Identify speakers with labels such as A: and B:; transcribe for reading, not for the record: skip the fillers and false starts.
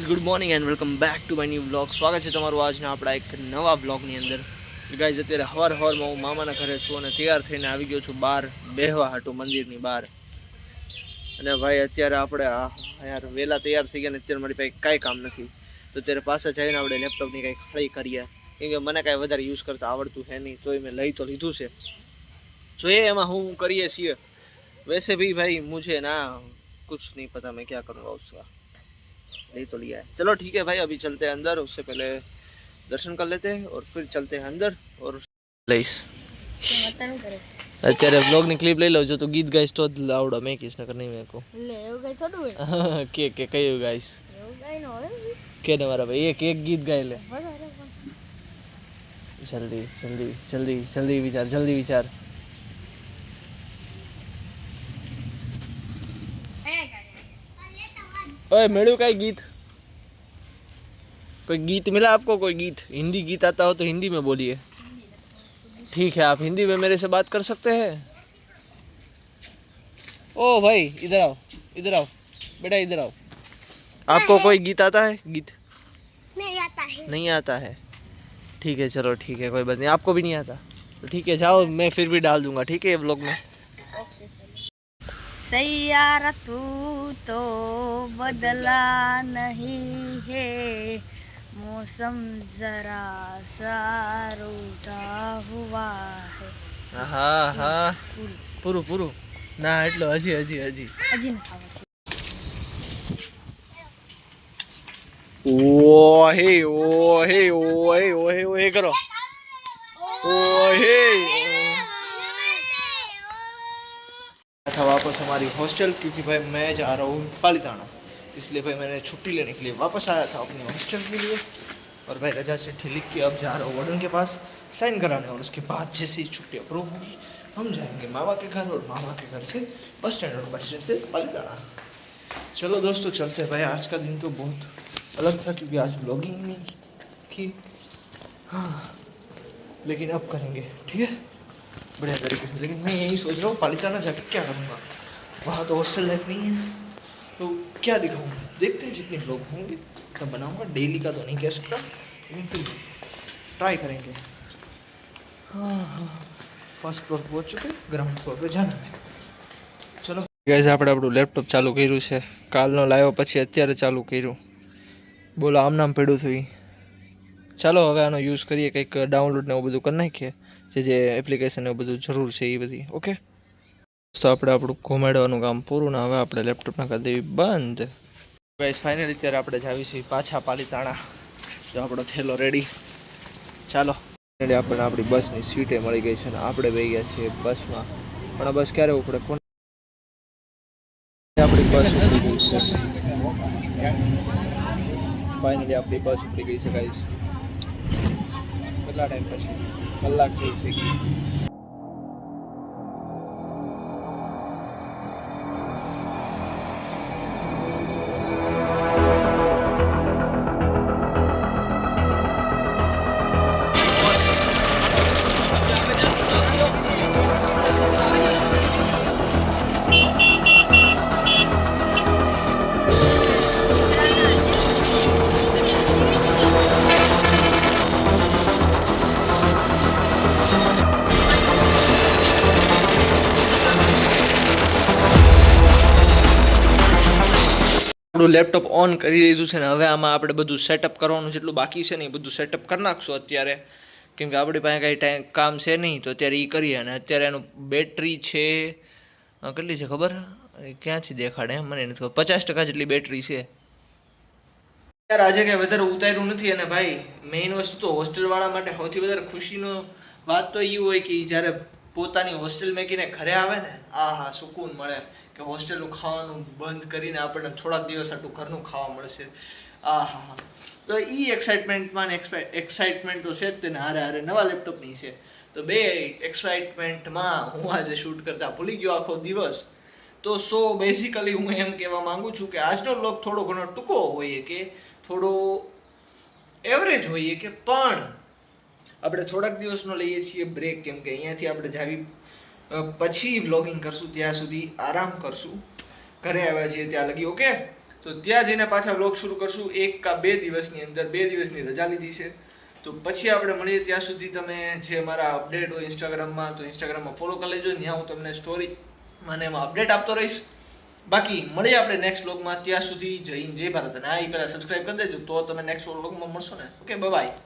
A: Good morning and welcome back to my new vlog. સ્વાગત છે તમારું આજના આપણા એક નવા વ્લોગની અંદર. ગાઈઝ અત્યારે હવારમાં હું મામાના ઘરે છું અને તૈયાર થઈને આવી ગયો છું બહાર બેહવા હાટું મંદિરની બહાર. અને ભાઈ અત્યારે આપણે યાર વહેલા તૈયાર થઈ ગયા ને અત્યારે મારી પાસે કાંઈ કામ નથી, તો અત્યારે પાછા જઈને આપણે લેપટોપની કંઈક ખળી કરીએ, કેમ કે મને કાંઈ વધારે યુઝ કરતા આવડતું છે નહીં, તોય મેં લઈ તો લીધું છે. જોઈએ એમાં હું કરીએ છીએ. वैसे भी भाई मुझे ना कुछ नहीं पता मैं क्या करूँगा उसका, नहीं तो लिया है. चलो ठीक है भाई, अभी चलते हैं अंदर. उससे पहले दर्शन कर लेते हैं और फिर चलते हैं अंदर. और लईस અત્યારે વ્લોગ ની ક્લિપ લઈ લઉં. જો તો ગીત ગાઈશ તો જ આવડે, મેં કીશ નકર નહીં મેં કો લે એવું ગાઈ થોડું હોય કે કયું ગાઈશ એવું ગાઈ નો હોય કે ને મારા ભાઈ એક ગીત ગાઈ લે. જલ્દી જલ્દી જલ્દી જલ્દી વિચાર, જલ્દી વિચાર. ओए मेड़ू का गीत, कोई गीत मिला आपको? कोई गीत, हिंदी गीत आता हो तो हिंदी में बोलिए. ठीक है, आप हिंदी में मेरे से बात कर सकते हैं. ओ भाई इधर आओ, इधर आओ बेटा, इधर आओ. आपको कोई गीत आता है? गीत नहीं आता है. नहीं आता है, ठीक है चलो ठीक है, कोई बात नहीं. आपको भी नहीं आता तो ठीक है, जाओ, मैं फिर भी डाल दूंगा, ठीक है, ये व्लॉग में.
B: सैयारा तू तो बदला नहीं है, मौसम जरा सा रूठा हुआ है.
A: हाँ हाँ पूरू पूरू ना એટલો હજી હજી હજી
B: હજી ન ખાવા.
A: ઓહે ઓહે ઓહે ઓહે ઓહે કરો ઓહે. था वापस हमारी हॉस्टल, क्योंकि भाई मैं जा रहा हूँ पालीताना, इसलिए भाई मैंने छुट्टी लेने के लिए वापस आया था अपनी हॉस्टल के लिए. और भाई रजा चिट्ठी लिख के अब जा रहा हूँ वार्डन के पास साइन कराने, और उसके बाद जैसे ही छुट्टी अप्रूव होगी हम जाएंगे मामा के घर, और मामा के घर से बस स्टैंड, और बस स्टैंड से पालीताना. चलो दोस्तों चलते हैं भाई. आज का दिन तो बहुत अलग था क्योंकि आज ब्लॉगिंग नहीं की, हाँ, लेकिन अब करेंगे, ठीक है, बढ़िया तरीके से. लेकिन मैं यही सोच रहा हूँ पालीताना जाके क्या करूँगा, वहाँ तो हॉस्टल लाइफ नहीं है, तो क्या दिखाऊँ, देखते हैं. जितने लोग होंगे तब बनाऊँगा, डेली का तो नहीं कह सकता, लेकिन फिर ट्राई करेंगे. हाँ हाँ, फर्स्ट फ्लोर पहुँच चुके, ग्राउंड फ्लोर पे जाना है. चलो गाइस, આપણે આપણું લેપટોપ ચાલુ કર્યું છે, કાલનો લાવ્યો પછી અત્યારે ચાલુ કર્યું. બોલો આમ નામ પડ્યું થયું. ચાલો હવે આનો યુઝ કરીએ, કંઈક ડાઉનલોડ ને એવું બધું કરી નાખીએ, જે એપ્લિકેશન ને બધું જરૂર છે એ બધી. ઓકે, તો આપણે આપણું ઘુમાડવાનું કામ પૂરું ને હવે આપણે લેપટોપના કરી દેવી બંધ. ગાઈસ ફાઇનલી અત્યારે આપણે જાવીશું પાછા પાલીતાણા. જો આપણો થેલો રેડી, ચાલો. આપણને આપણી બસની સીટે મળી ગઈ છે ને આપણે બેસી ગયા છીએ બસમાં. પણ આ બસ ક્યારે ઉપડે કોણ? આપણી બસ ઉપડી ગઈ છે ફાઇનલી, આપણી બસ ઉપડી ગઈ છે ગાઈસ. કેટલા ટાઈમ પછી? કલાક જેવું થઈ ગયું. આપણું લેપટોપ ઓન કરી દીધું છે ને હવે આમાં આપણે બધું સેટઅપ કરવાનું જેટલું બાકી છે ને એ બધું સેટઅપ કરી નાખશું અત્યારે, કેમ કે આપણી પાસે કાંઈ ટાઈમ કામ છે નહીં, તો અત્યારે એ કરીએ. અને અત્યારે એનું બેટરી છે કેટલી છે ખબર? ક્યાંથી દેખાડે મને નથી ખબર, 50% જેટલી બેટરી છે. યાર આજે કંઈ વધારે ઉતાર્યું નથી. અને ભાઈ મેઇન વસ્તુ તો હોસ્ટેલવાળા માટે સૌથી વધારે ખુશીનો વાત તો એ હોય કે જ્યારે પોતાની હોસ્ટેલ મેકીને ઘરે આવે ને, આ હા સુકૂન મળે કે હોસ્ટેલનું ખાવાનું બંધ કરીને આપણને થોડાક દિવસ આટલું ઘરનું ખાવા મળશે. આ હા હા, તો એ એક્સાઇટમેન્ટમાં ને એક્સાઇટમેન્ટ તો છે જ તેને હારે હારે નવા લેપટોપની છે. તો બે એક્સાઇટમેન્ટમાં હું આજે શૂટ કરતા ભૂલી ગયો આખો દિવસ. તો બેઝિકલી હું એમ કહેવા માંગુ છું કે આજનો વ્લોગ થોડો ઘણો ટૂંકો હોઈએ કે થોડો એવરેજ હોઈએ કે, પણ આપણે થોડાક દિવસનો લઈએ છીએ બ્રેક, કેમ કે અહીંયાથી આપણે જાવી પછી વ્લોગિંગ કરશું, ત્યાં સુધી આરામ કરશું. ઘરે આવ્યા છીએ ત્યાં લગી. ઓકે, તો ત્યાં જઈને પાછા વ્લોગ શરૂ કરશું 1 કે 2 દિવસની અંદર. 2 દિવસની રજા લીધી છે. તો પછી આપણે મળીએ. ત્યાં સુધી તમે જે મારા અપડેટ હોય ઇન્સ્ટાગ્રામમાં, તો ઇન્સ્ટાગ્રામમાં ફોલો કરી લેજો. ત્યાં હું તમને સ્ટોરી અને એમાં અપડેટ આપતો રહીશ. બાકી મળીએ આપણે નેક્સ્ટ વ્લોગમાં. ત્યાં સુધી જય હિન્દ, જય ભારત. અને આ પહેલા સબસ્ક્રાઇબ કરી દેજો, તો તમે નેક્સ્ટ વ્લોગમાં મળશો ને. Okay, by.